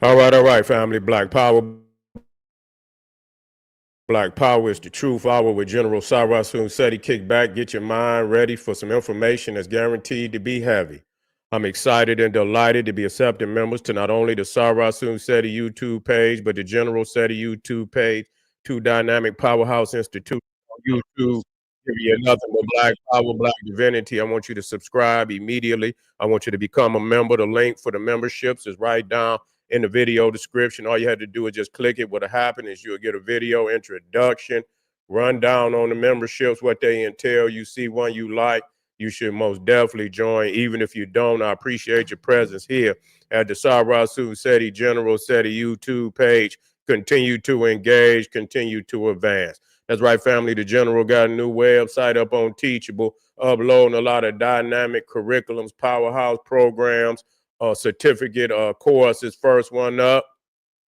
All right, family. Black Power. Black Power is the truth hour with General Cyrus Seti. Kick back, get your mind ready for some information that's guaranteed to be heavy. I'm excited and delighted to be accepting members to not only the Cyrus Seti YouTube page, but the General Seti YouTube page, two dynamic powerhouse institutions on YouTube. Give you nothing but Black Power, Black Divinity. I want you to subscribe immediately. I want you to become a member. The link for the memberships is right down in the video description. All you had to do is just click it. What'll happen is you'll get a video introduction, run down on the memberships, what they entail. You see one you like, you should most definitely join. Even if you don't, I appreciate your presence here at the Cyrus Seti General Seti YouTube page. Continue to engage, continue to advance. That's right, family. The General got a new website up on Teachable, uploading a lot of dynamic curriculums, powerhouse programs, certificate courses. First one up,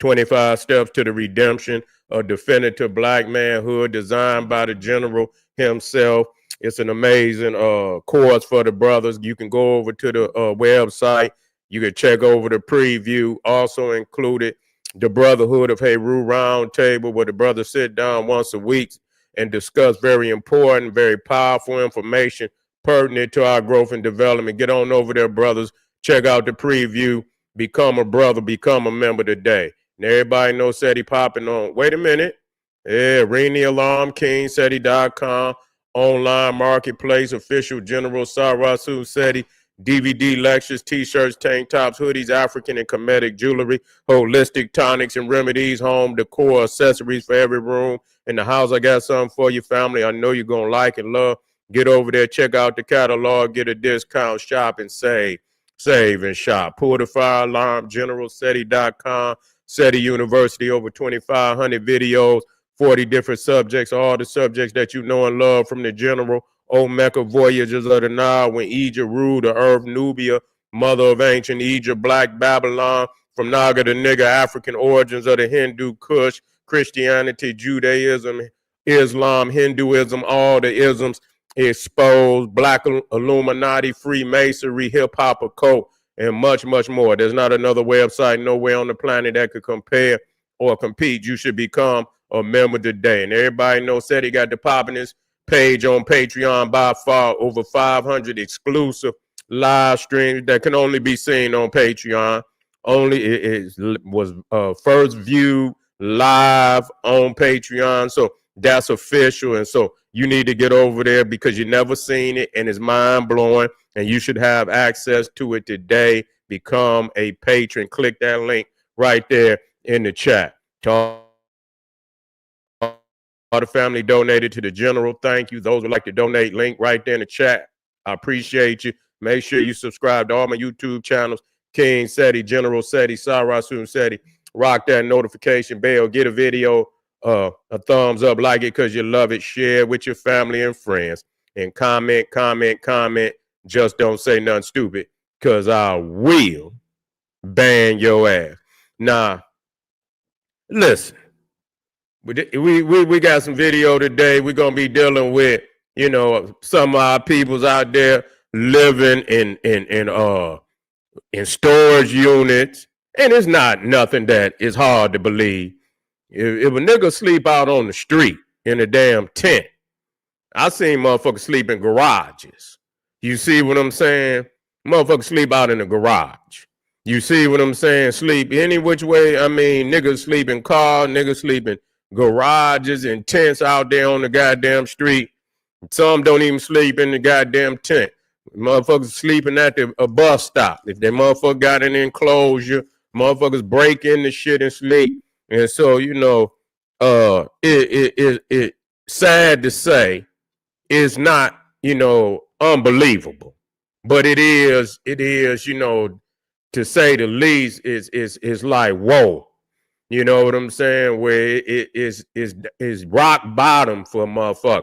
25 Steps to the Redemption, a definitive Black manhood designed by the General himself. It's an amazing course for the brothers. You can go over to the website. You can check over the preview. Also included the Brotherhood of Heru Roundtable, where the brothers sit down once a week and discuss very important, very powerful information pertinent to our growth and development. Get on over there, brothers. Check out the preview. Become a brother. Become a member today. And everybody knows Seti popping on. Wait a minute. Yeah, ring the alarm, KingSeti.com, online marketplace, official General Cyrus Seti, DVD lectures, t-shirts, tank tops, hoodies, African and Kemetic jewelry, holistic tonics and remedies, home decor, accessories for every room in the house. I got something for your family. I know you're going to like and love. Get over there, check out the catalog, get a discount, shop and save. Save and shop. Pull the fire alarm, GeneralSeti.com, Seti University, over 2,500 videos, 40 different subjects, all the subjects that you know and love from the General. Omega Voyages of the Nile, when Egypt ruled the earth, Nubia, mother of ancient Egypt, Black Babylon, from Naga to Nigger, African origins of the Hindu Kush, Christianity, Judaism, Islam, Hinduism, all the isms exposed, Black Illuminati, Freemasonry, hip hop, occult, and much, much more. There's not another website nowhere on the planet that could compare or compete. You should become a member today. And everybody knows Seti got the poppiness page on Patreon, by far over 500 exclusive live streams that can only be seen on Patreon. Only it was first viewed live on Patreon, so that's official. And so you need to get over there because you never seen it and it's mind blowing, and you should have access to it today. Become a patron. Click that link right there in the chat. All the family donated to the General. Thank you. Those would like to donate, link right there in the chat. I appreciate you. Make sure you subscribe to all my YouTube channels, King Seti, General Seti, Cyrus Seti. Rock that notification bell. Get a video a thumbs up, like it because you love it. Share with your family and friends. And comment. Just don't say nothing stupid because I will ban your ass. Now, listen. We got some video today. We're gonna be dealing with, you know, some of our peoples out there living in storage units, and it's not nothing that is hard to believe. If a nigga sleep out on the street in a damn tent, I seen motherfuckers sleep in garages. You see what I'm saying? Motherfuckers sleep out in the garage. You see what I'm saying? Sleep any which way. I mean, niggas sleep in cars, niggas sleep in garages and tents out there on the goddamn street. Some don't even sleep in the goddamn tent. Motherfuckers sleeping at the bus stop. If they motherfucker got an enclosure, motherfuckers break in the shit and sleep. And so, you know, it sad to say, it's not, you know, unbelievable, but it is, you know, to say the least, is like, whoa. You know what I'm saying? Where it is rock bottom for a motherfucker.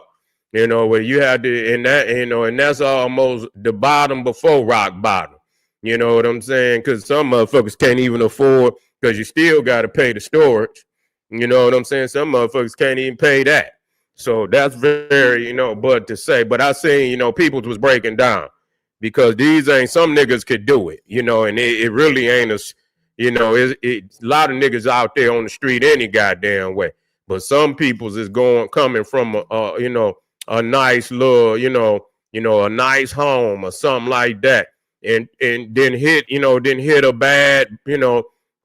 You know, where you have to, and that, you know, and that's almost the bottom before rock bottom. You know what I'm saying? Because some motherfuckers can't even afford, because you still got to pay the storage. You know what I'm saying? Some motherfuckers can't even pay that. So that's very, you know, but to say, but I seen, you know, people was breaking down because these ain't, some niggas could do it, you know, and it really ain't a, You know, a lot of niggas out there on the street any goddamn way. But some people's is coming from you know, a nice little, a nice home or something like that, and then hit a bad,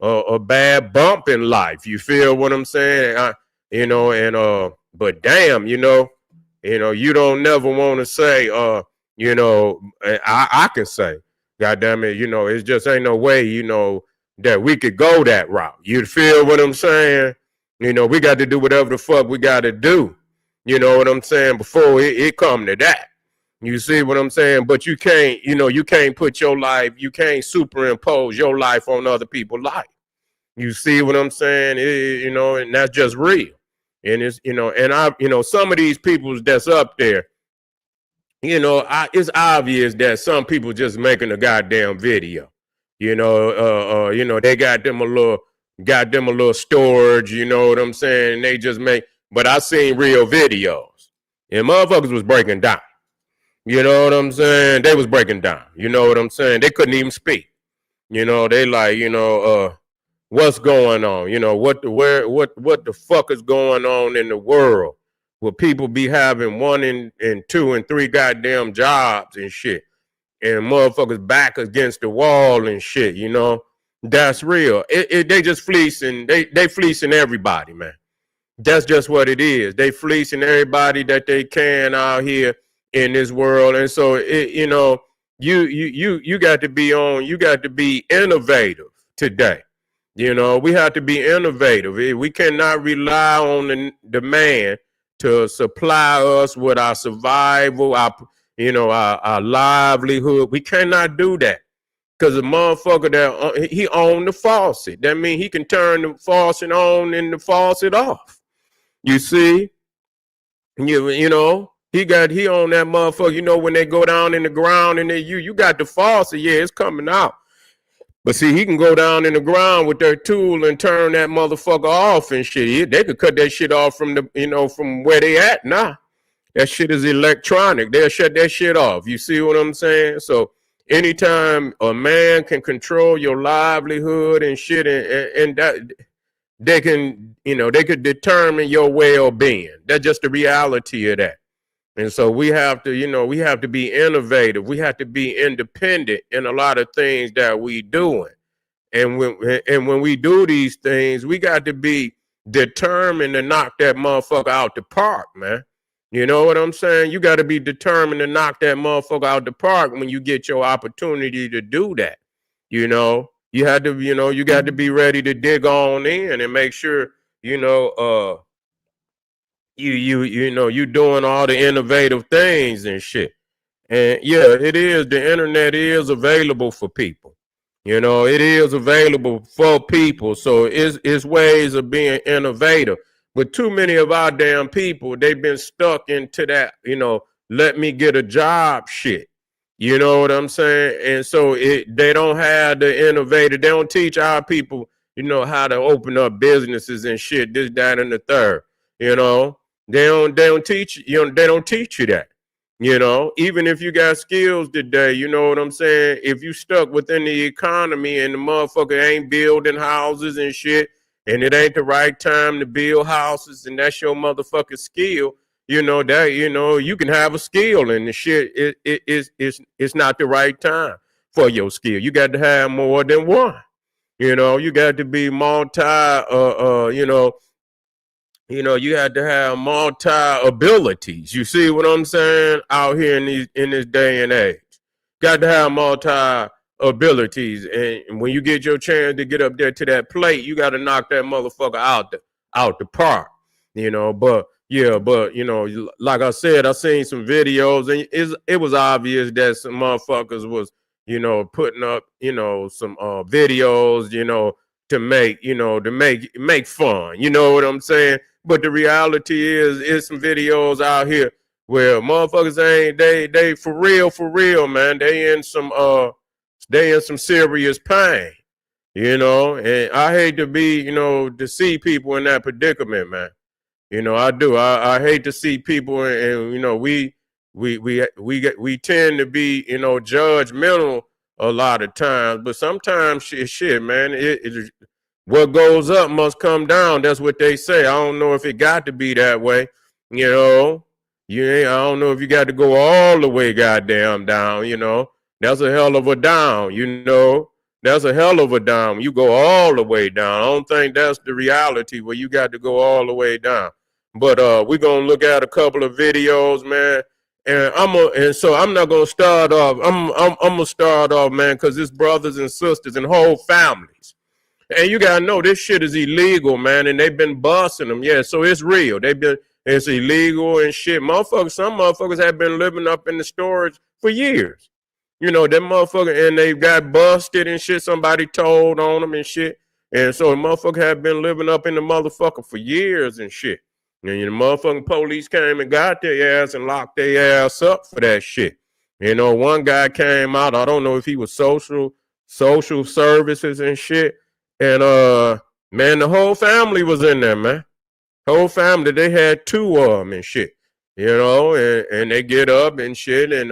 a bad bump in life. You feel what I'm saying? But damn, you don't never want to say, I can say, God damn it, it just ain't no way, that we could go that route. You feel what I'm saying? We got to do whatever the fuck we got to do. You know what I'm saying? Before it come to that. You see what I'm saying? But you can't, you can't put your life, you can't superimpose your life on other people's life. You see what I'm saying? And that's just real. And it's, some of these people that's up there, it's obvious that some people just making a goddamn video. They got them a little storage, you know what I'm saying? And they just but I seen real videos. And motherfuckers was breaking down. You know what I'm saying? They was breaking down. You know what I'm saying? They couldn't even speak. They like, what's going on? What the fuck is going on in the world? Will people be having 1 and 2 and 3 goddamn jobs and shit, and motherfuckers back against the wall and shit? That's real. They just fleecing. They fleecing everybody, man. That's just what it is. They fleecing everybody that they can out here in this world, and so you got to be on. You got to be innovative today. We have to be innovative. We cannot rely on the man to supply us with our survival, our livelihood. We cannot do that, because the motherfucker that he own the faucet. That means he can turn the faucet on and the faucet off. You see, he own that motherfucker. When they go down in the ground and you got the faucet, yeah, it's coming out. But see, he can go down in the ground with their tool and turn that motherfucker off and shit. They could cut that shit off from from where they at now. That shit is electronic. They'll shut that shit off. You see what I'm saying? So anytime a man can control your livelihood and shit, and that they can, they could determine your well-being. That's just the reality of that. And so we have to be innovative. We have to be independent in a lot of things that we doing. And when we do these things, we got to be determined to knock that motherfucker out the park, man. You know what I'm saying? You got to be determined to knock that motherfucker out the park when you get your opportunity to do that. You have to, you got to be ready to dig on in and make sure, you doing all the innovative things and shit. And yeah, it is. The internet is available for people. It is available for people. So it's ways of being innovative. But too many of our damn people, they've been stuck into that, let me get a job shit. You know what I'm saying? And so they don't have the innovative. They don't teach our people, how to open up businesses and shit, this, that, and the third. They don't teach they don't teach you that. Even if you got skills today, you know what I'm saying? If you stuck within the economy and the motherfucker ain't building houses and shit, and it ain't the right time to build houses, and that's your motherfucking skill, you can have a skill, and the shit it's not the right time for your skill. You got to have more than one. You got to be multi you had to have multi abilities. You see what I'm saying? Out here in this day and age, got to have multi abilities. And when you get your chance to get up there to that plate, you got to knock that motherfucker out the park. But like I said, I seen some videos, and it was obvious that some motherfuckers was putting up some videos to make fun. You know what I'm saying? But the reality is some videos out here where motherfuckers ain't they for real, man. They in some serious pain, and I hate to be, to see people in that predicament, man. I do. I hate to see people, and we tend to be, judgmental a lot of times. But sometimes shit, man, what goes up must come down. That's what they say. I don't know if it got to be that way. You know, I don't know if you got to go all the way goddamn down. You know, that's a hell of a down. You know, that's a hell of a down. You go all the way down. I don't think that's the reality where you got to go all the way down. But we're gonna look at a couple of videos, man. And so I'm not gonna start off. I'm gonna start off, man, because it's brothers and sisters and whole families. And you gotta know this shit is illegal, man, and they've been busting them. Yeah, so it's real. It's illegal and shit. Some motherfuckers have been living up in the storage for years. You know, that motherfucker, and they got busted and shit. Somebody told on them and shit. And so the motherfucker have been living up in the motherfucker for years and shit. And the motherfucking police came and got their ass and locked their ass up for that shit. You know, one guy came out, I don't know if he was social services and shit. And man, the whole family was in there, man. Whole family, they had 2 of them and shit. You know, and they get up and shit, and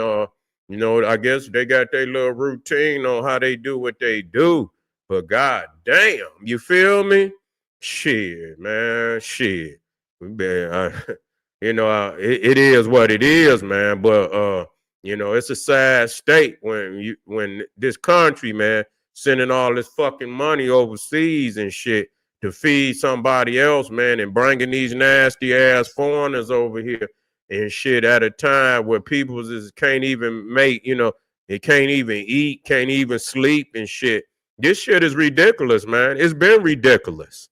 you know, I guess they got their little routine on how they do what they do. But god damn, you feel me? Shit, man, shit. You know, it is what it is, man. But you know, it's a sad state when this country, man, sending all this fucking money overseas and shit to feed somebody else, man, and bringing these nasty ass foreigners over here and shit at a time where people just can't even make, you know, they can't even eat, can't even sleep and shit. This shit is ridiculous, man. It's been ridiculous.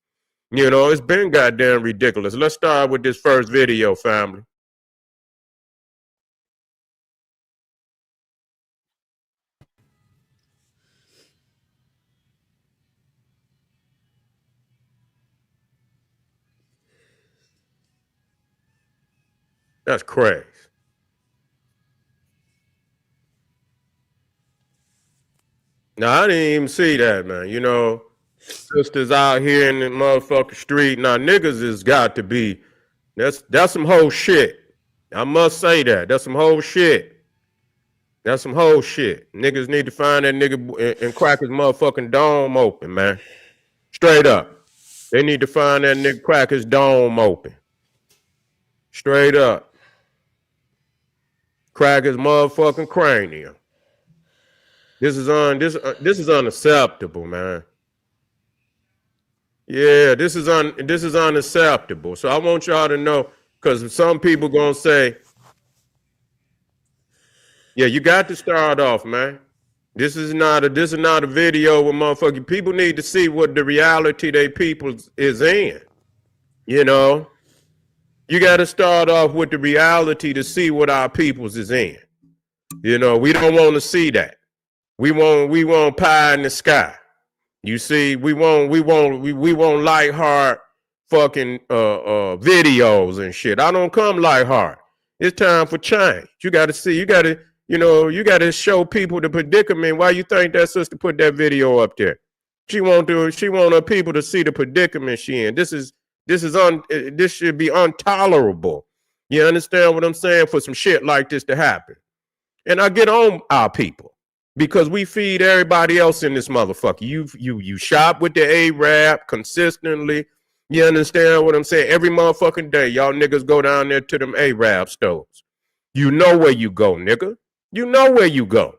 You know, it's been goddamn ridiculous. Let's start with this first video, family. That's crazy. Now, I didn't even see that, man. You know, sisters out here in the motherfucking street. Now, niggas has got to be, that's some whole shit. I must say that. That's some whole shit. That's some whole shit. Niggas need to find that nigga and crack his motherfucking dome open, man. Straight up. They need to find that nigga, crack his dome open. Straight up. Crack his motherfucking cranium. This is unacceptable, man. Yeah, this is unacceptable. So I want y'all to know, because some people gonna say, yeah, you got to start off, man. This is not a video where motherfucking people need to see what the reality they people is in. You know, you got to start off with the reality to see what our peoples is in. You know, we don't want to see that. We want pie in the sky. You see, we want light heart fucking videos and shit. I don't come light heart. It's time for change. You got to see. You got to show people the predicament. Why you think that sister put that video up there? She want her people to see the predicament she in. This should be intolerable. You understand what I'm saying? For some shit like this to happen. And I get on our people because we feed everybody else in this motherfucker. You shop with the Arab consistently. You understand what I'm saying? Every motherfucking day, y'all niggas go down there to them Arab stores. You know where you go, nigga. You know where you go.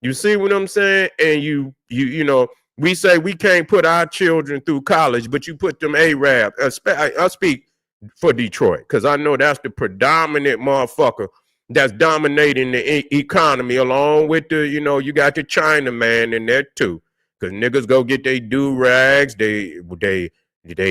You see what I'm saying? And you know, we say we can't put our children through college, but you put them Arab. I speak for Detroit because I know that's the predominant motherfucker that's dominating the economy, along with the, you know, you got the China man in there too. Because niggas go get their do-rags, they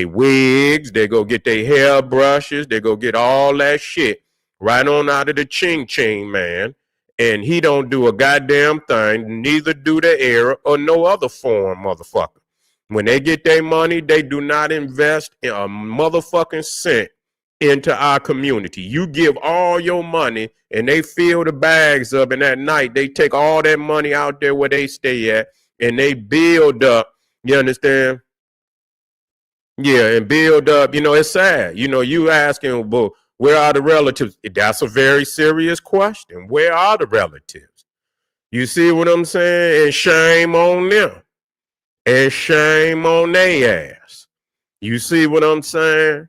wigs, they go get their hair brushes, they go get all that shit right on out of the ching-ching man. And he don't do a goddamn thing, neither do the era or no other form, motherfucker. When they get their money, they do not invest in a motherfucking cent into our community. You give all your money and they fill the bags up, and at night they take all that money out there where they stay at and they build up, you understand? Yeah, and build up, you know, it's sad. You know, you asking, well, where are the relatives? That's a very serious question. Where are the relatives? You see what I'm saying? And shame on them. And shame on their ass. You see what I'm saying?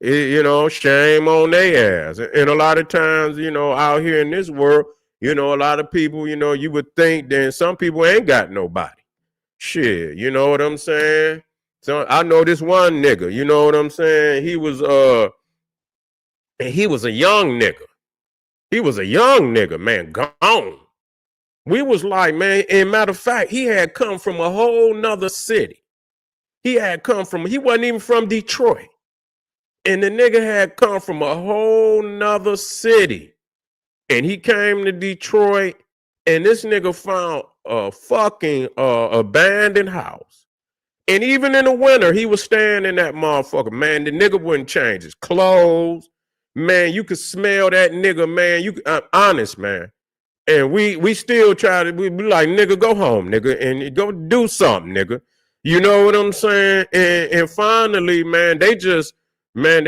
Shame on their ass. And a lot of times, out here in this world, a lot of people, you would think that some people ain't got nobody. Shit, you know what I'm saying? So I know this one nigga, you know what I'm saying? He was a young nigga. He was a young nigga, man, gone. We was like, man, and matter of fact, he had come from a whole nother city. He wasn't even from Detroit. And the nigga had come from a whole nother city. And he came to Detroit, and this nigga found a fucking abandoned house. And even in the winter, he was staying in that motherfucker. Man, the nigga wouldn't change his clothes. Man, you could smell that nigga, man. I'm honest, man. And we still try to, we be like, nigga, go home, nigga, and go do something, nigga. You know what I'm saying? And finally, man, they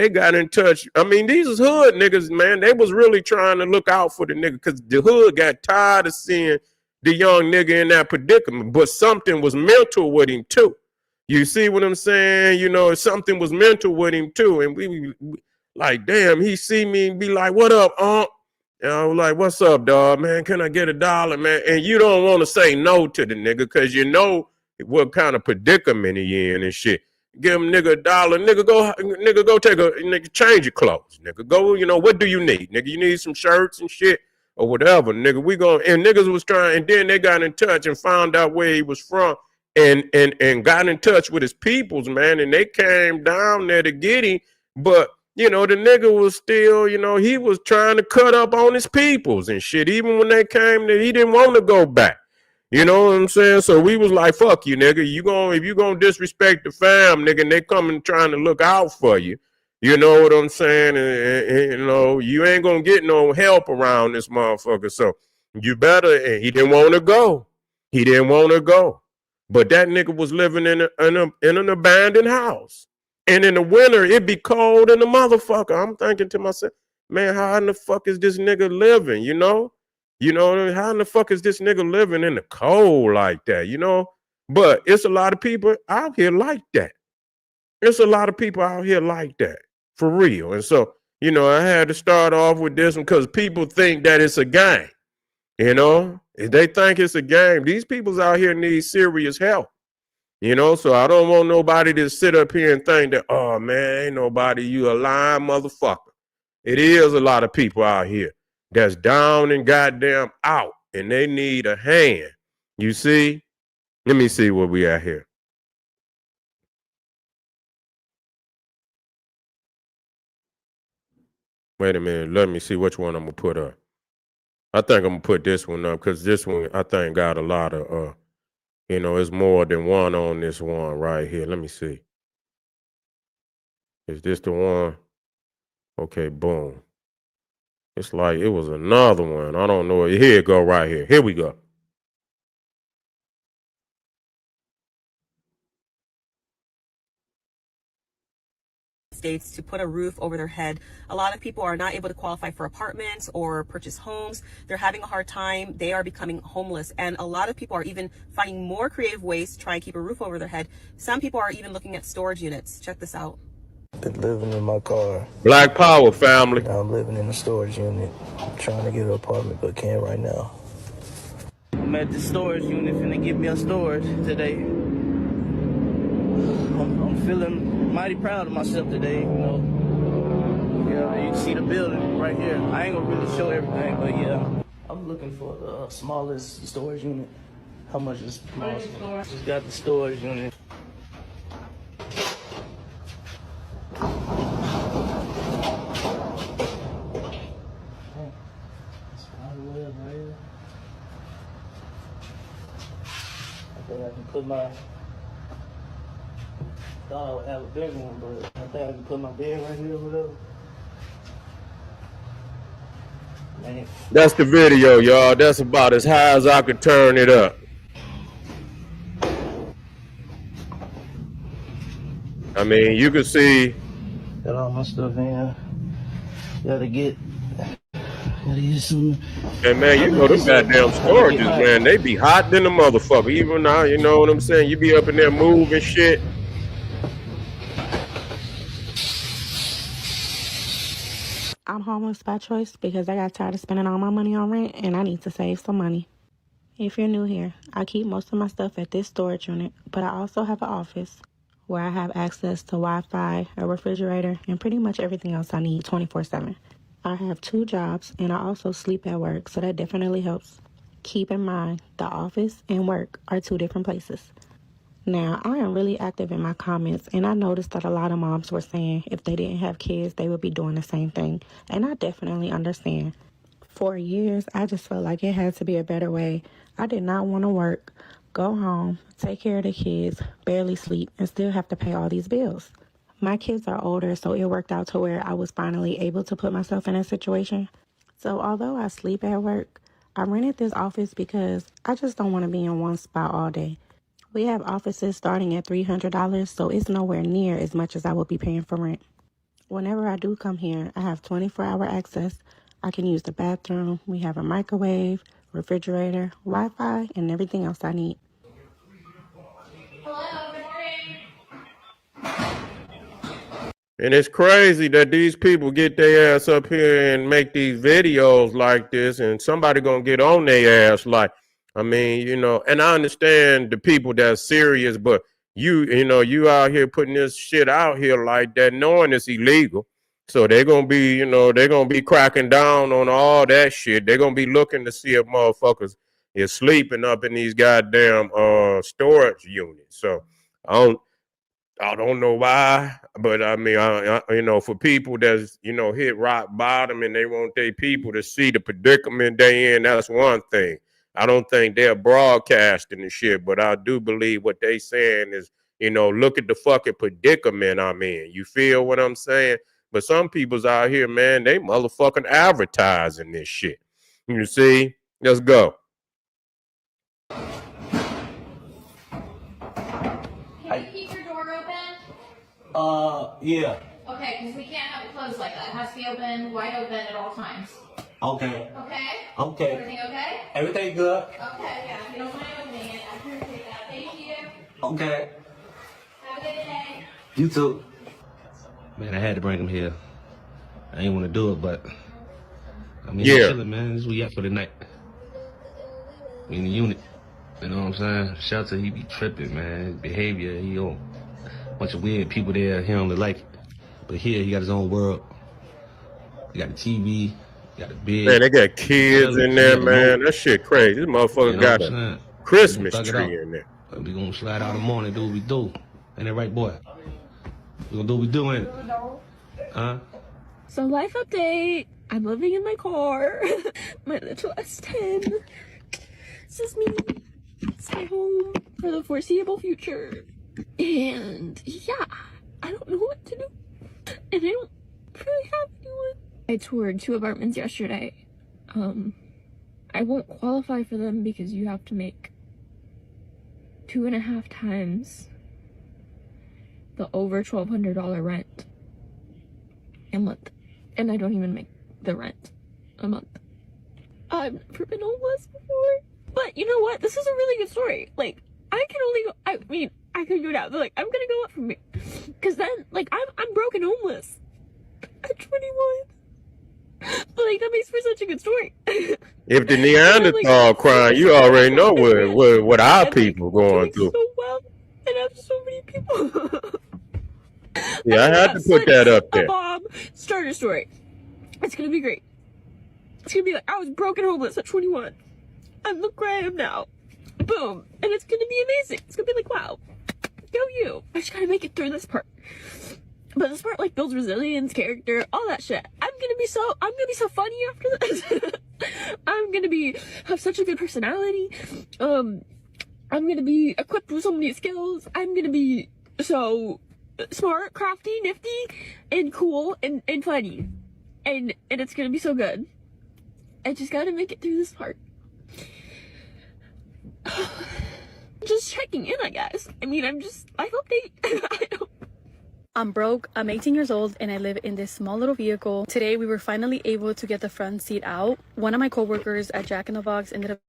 got in touch. I mean, these is hood niggas, man. They was really trying to look out for the nigga because the hood got tired of seeing the young nigga in that predicament. But something was mental with him, too. You see what I'm saying? Something was mental with him, too. And we like, damn, he see me and be like, what up, And I was like, what's up, dog, man? Can I get $1, man? And you don't want to say no to the nigga because you know what kind of predicament he in and shit. Give him nigga $1. Nigga, go change your clothes. Nigga, go, what do you need? Nigga, you need some shirts and shit or whatever. Nigga, and niggas was trying, and then they got in touch and found out where he was from and got in touch with his peoples, man. And they came down there to get him. But the nigga was still, he was trying to cut up on his peoples and shit. Even when they came there, he didn't want to go back. You know what I'm saying? So we was like, fuck you, nigga. If you gonna disrespect the fam, nigga, and they coming trying to look out for you. You know what I'm saying? And you ain't gonna get no help around this motherfucker. So you better, and he didn't want to go. He didn't want to go. But that nigga was living in an abandoned house. And in the winter, it be cold in the motherfucker. I'm thinking to myself, man, how in the fuck is this nigga living, how in the fuck is this nigga living in the cold like that, But it's a lot of people out here like that. It's a lot of people out here like that, for real. And so, I had to start off with this one because people think that it's a game, If they think it's a game, these people's out here need serious help. So I don't want nobody to sit up here and think that, oh, man, ain't nobody, you a lying motherfucker. It is a lot of people out here that's down and goddamn out, and they need a hand. You see? Let me see where we at here. Wait a minute. Let me see which one I'm going to put up. I think I'm going to put this one up because this one, I think, got a lot of, it's more than one on this one right here. Let me see. Is this the one? Okay, boom. It's like it was another one. I don't know. Here it go right here. Here we go. States to put a roof over their head. A lot of people are not able to qualify for apartments or purchase homes. They're having a hard time. They are becoming homeless. And a lot of people are even finding more creative ways to try and keep a roof over their head. Some people are even looking at storage units. Check this out. Been living in my car. Black Power, family. Now I'm living in a storage unit. I'm trying to get an apartment, but can't right now. I'm at the storage unit, finna get me a storage today. I'm feeling mighty proud of myself today, Yeah, you can see the building right here. I ain't gonna really show everything, but yeah. I'm looking for the smallest storage unit. How much is the smallest one? Just got the storage unit. I can put my, thought I would have a big one, but I think I can put my bed right here or whatever. Man. That's the video, y'all. That's about as high as I could turn it up. I mean, you can see. Got all my stuff in. Gotta get Gotta get some. And man, you know them goddamn storages, man, they be hot than a motherfucker. Even now, you know what I'm saying? You be up in there moving shit. I'm homeless by choice because I got tired of spending all my money on rent and I need to save some money. If you're new here, I keep most of my stuff at this storage unit, but I also have an office where I have access to Wi-Fi, a refrigerator, and pretty much everything else I need 24/7. I have 2 jobs and I also sleep at work, so that definitely helps. Keep in mind, the office and work are 2 different places. Now, I am really active in my comments, and I noticed that a lot of moms were saying if they didn't have kids, they would be doing the same thing, and I definitely understand. For years, I just felt like it had to be a better way. I did not want to work, go home, take care of the kids, barely sleep, and still have to pay all these bills. My kids are older, so it worked out to where I was finally able to put myself in a situation. So although I sleep at work, I rented this office because I just don't want to be in one spot all day. We have offices starting at $300, so it's nowhere near as much as I would be paying for rent. Whenever I do come here, I have 24-hour access. I can use the bathroom. We have a microwave, refrigerator, Wi-Fi, and everything else I need. Hello, good morning. And it's crazy that these people get their ass up here and make these videos like this, and somebody gonna get on their ass. Like, I mean, you know, and I understand the people that's serious, but you know, you out here putting this shit out here like that, knowing it's illegal. So they're gonna be, you know, they're gonna be cracking down on all that shit. They're gonna be looking to see if motherfuckers is sleeping up in these goddamn storage units. So I don't know why, but I mean, you know, for people that's, you know, hit rock bottom and they want their people to see the predicament they in, that's one thing. I don't think they're broadcasting the shit, but I do believe what they saying is, you know, look at the fucking predicament I'm in. You feel what I'm saying? But some people's out here, man, they motherfucking advertising this shit. You see? Let's go. Can you keep your door open? Yeah. Okay, because we can't have it closed like that. It has to be open, wide open at all times. Okay. Okay? Okay. Everything okay? Everything good? Okay, yeah. If you don't mind opening it, I appreciate that. Thank you. Okay. Have a good day. You too. Man, I had to bring him here. I ain't want to do it, but I mean, Yeah. chilling, man. This is we at for the night. We in the unit. You know what I'm saying? Shelter, he be tripping, man. His behavior, he on a bunch of weird people there. He don't really like it. But here, he got his own world. He got the TV. He got the bed. Man, they got kids in there, man. That shit crazy. This motherfucker You know got what I'm a saying? Christmas Thug it tree out. in there. We gonna slide out in the morning, do what we do. Ain't that right, boy? We gonna do what we do, ain't it? Huh? So life update. I'm living in my car. My little S10. This is me. It's my home for the foreseeable future. And yeah, I don't know what to do. And I don't really have anyone. I toured 2 apartments yesterday. I won't qualify for them because you have to make 2.5 times the over $1,200 rent a month, and I don't even make the rent a month. I've never been homeless before, but you know what? This is a really good story. Like, I can only go, I mean, I could go down, but like, I'm gonna go up from here, because then, like, I'm broke and homeless at 21. But like, that makes for such a good story. If the Neanderthal crying, you already know what our And, people like, going doing through. so well, and I have so many people. Yeah, I had to put that up A there. bomb starter story. It's gonna be great. It's gonna be like, I was broken homeless at 21. And look where I am now. Boom. And it's gonna be amazing. It's gonna be like, wow. Go you. I just gotta make it through this part. But this part like builds resilience, character, all that shit. I'm gonna be so funny after this. I'm gonna have such a good personality. I'm gonna be equipped with so many skills. I'm gonna be so smart, crafty, nifty, and cool, and funny. And it's gonna be so good. I just gotta make it through this part. Just checking in, I guess. I mean, life update. I'm broke, I'm 18 years old, and I live in this small little vehicle. Today, we were finally able to get the front seat out. One of my coworkers at Jack in the Box ended up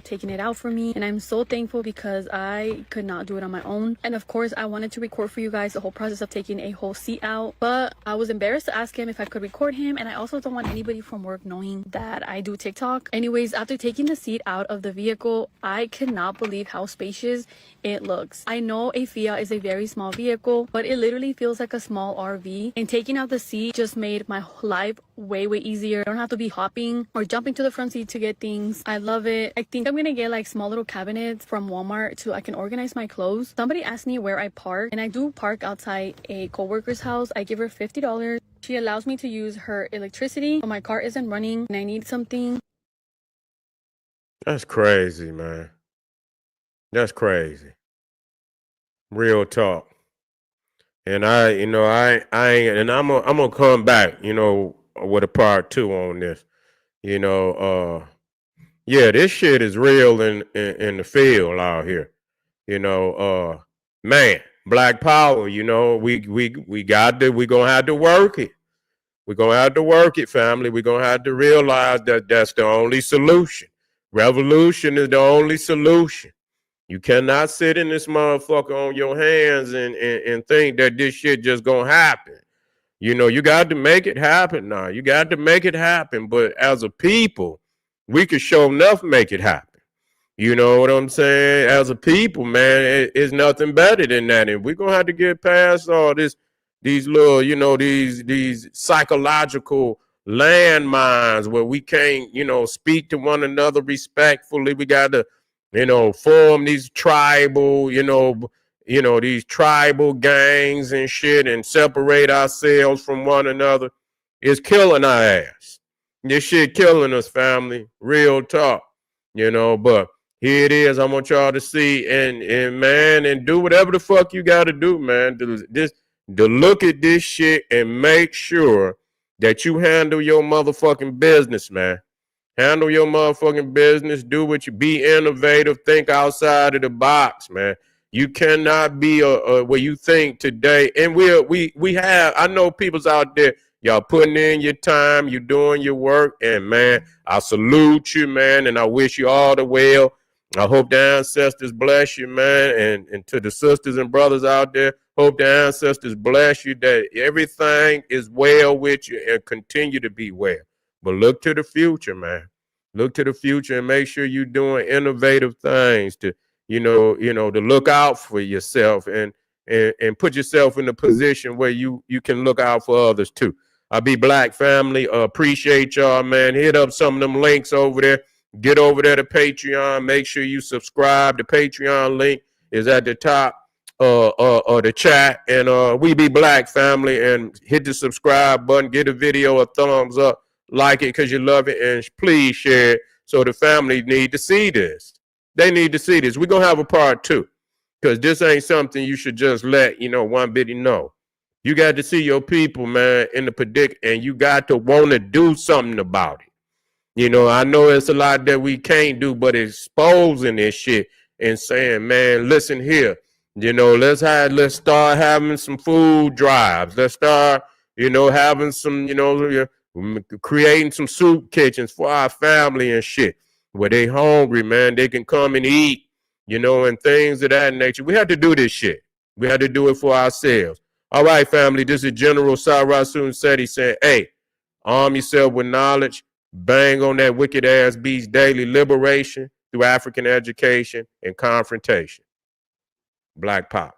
taking it out for me, and I'm so thankful because I could not do it on my own. And of course, I wanted to record for you guys the whole process of taking a whole seat out, but I was embarrassed to ask him if I could record him, and I also don't want anybody from work knowing that I do TikTok. Anyways, after taking the seat out of the vehicle, I cannot believe how spacious it looks. I know a Fiat is a very small vehicle, but it literally feels like a small RV, and taking out the seat just made my life way easier. I don't have to be hopping or jumping to the front seat to get things. I love it. I think I'm gonna get like small little cabinets from Walmart so I can organize my clothes. Somebody asked me where I park, and I do park outside a coworker's house. I give her $50. She allows me to use her electricity, but my car isn't running and I need something. That's crazy, man. That's crazy. Real talk. And I'm gonna come back, with a part 2 on this. Yeah, this shit is real in the field out here. Man, Black Power, we gonna have to work it. We're gonna have to work it, family. We're gonna have to realize that that's the only solution. Revolution is the only solution. You cannot sit in this motherfucker on your hands and think that this shit just gonna happen. You got to make it happen now. You got to make it happen. But as a people, we could show enough make it happen. You know what I'm saying? As a people, man, it's nothing better than that. And we're gonna have to get past all these little, these psychological landmines where we can't, speak to one another respectfully. We got to, form these tribal, these tribal gangs and shit and separate ourselves from one another. It's killing our ass. This shit killing us, family. Real talk, but here it is. I want y'all to see and man, and do whatever the fuck you got to do, man. To look at this shit and make sure that you handle your motherfucking business, man. Handle your motherfucking business. Do what you be innovative. Think outside of the box, man. You cannot be where you think today. And we have. I know people's out there. Y'all putting in your time. You doing your work. And man, I salute you, man. And I wish you all the well. I hope the ancestors bless you, man. And to the sisters and brothers out there, hope the ancestors bless you, that everything is well with you and continue to be well. But look to the future, man. Look to the future and make sure you're doing innovative things to, to look out for yourself and put yourself in a position where you can look out for others too. I be Black family. Appreciate y'all, man. Hit up some of them links over there. Get over there to Patreon. Make sure you subscribe. The Patreon link is at the top of the chat. And we be Black family, and hit the subscribe button. Get a video a thumbs up. Like it because you love it, and please share it so the family need to see this. They need to see this. We're going to have a part 2 because this ain't something you should just let, one bitty know. You got to see your people, man, in the predicament, and you got to want to do something about it. I know it's a lot that we can't do, but exposing this shit and saying, man, listen here, let's start having some food drives. Let's start, having some, creating some soup kitchens for our family and shit where they hungry, man. They can come and eat, and things of that nature. We have to do this shit. We have to do it for ourselves. All right, family, this is General Sarasun Seti saying, hey, arm yourself with knowledge, bang on that wicked ass beast daily liberation through African education and confrontation. Black Pop.